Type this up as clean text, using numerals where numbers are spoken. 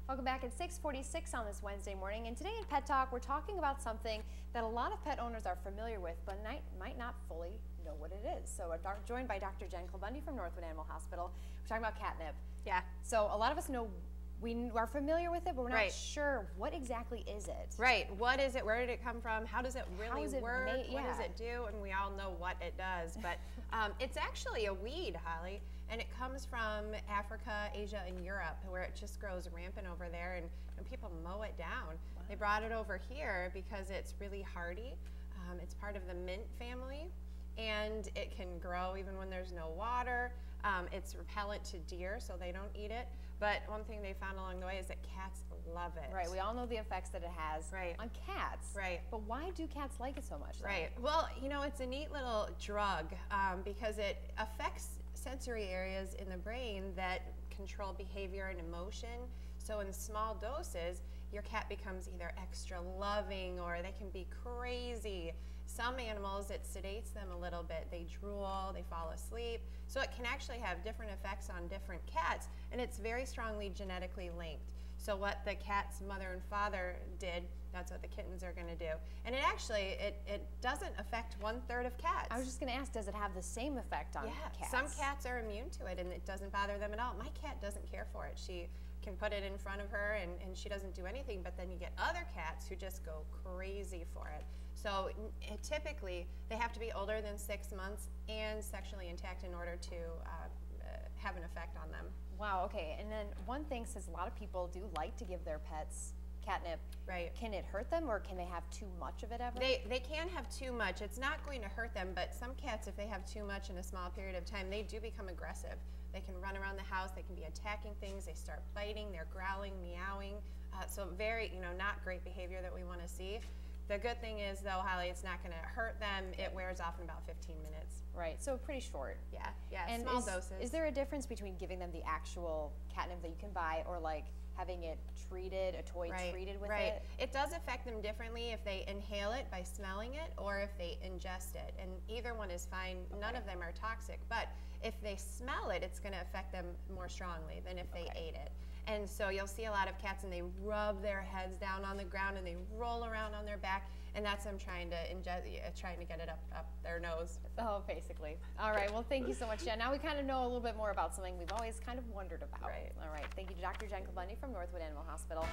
Welcome back at 6:46 on this Wednesday morning, and today in Pet Talk we're talking about something that a lot of pet owners are familiar with but might not fully know what it is. So we're joined by Dr. Jen Bundy from Northwood Animal Hospital. We're talking about catnip. Yeah. So a lot of us know, we are familiar with it, but we're not sure what exactly is it. Right. What is it? Where did it come from? How does it really work? What does it do? And we all know what it does, but it's actually a weed, Holly, and it comes from Africa, Asia, and Europe, where it just grows rampant over there, and people mow it down. Wow. They brought it over here because it's really hardy. It's part of the mint family, and it can grow even when there's no water. It's repellent to deer, so they don't eat it. But one thing they found along the way is that cats love it. Right, we all know the effects that it has on cats. Right. But why do cats like it so much? Right. Well, you know, it's a neat little drug because it affects sensory areas in the brain that control behavior and emotion. So in small doses, your cat becomes either extra loving or they can be crazy. Some animals, it sedates them a little bit. They drool, they fall asleep. So it can actually have different effects on different cats, and it's very strongly genetically linked. So what the cat's mother and father did, that's what the kittens are going to do. And it actually, it doesn't affect 1/3 of cats. I was just going to ask, does it have the same effect on cats? Some cats are immune to it and it doesn't bother them at all. My cat doesn't care for it. She can put it in front of her and she doesn't do anything, but then you get other cats who just go crazy for it. So typically, they have to be older than 6 months and sexually intact in order to have an effect on them. Wow, okay. And then one thing, since a lot of people do like to give their pets catnip, can it hurt them, or can they have too much of it ever? They can have too much. It's not going to hurt them, but some cats, if they have too much in a small period of time, they do become aggressive. They can run around the house, they can be attacking things, they start biting, they're growling, meowing. So very, not great behavior that we want to see. The good thing is, though, Holly, it's not going to hurt them. It wears off in about 15 minutes. Right, so pretty short. Yeah, and small doses. Is there a difference between giving them the actual catnip that you can buy or like having it treated, a toy treated with it? It does affect them differently if they inhale it by smelling it or if they ingest it. And either one is fine. None of them are toxic. But if they smell it, it's going to affect them more strongly than if they ate it. And so you'll see a lot of cats and they rub their heads down on the ground and they roll around on their back, and that's them trying to get it up their nose. Oh, basically. All right, well, thank you so much, Jen. Now we kind of know a little bit more about something we've always kind of wondered about. Right. All right, thank you to Dr. Jen Bundy from Northwood Animal Hospital.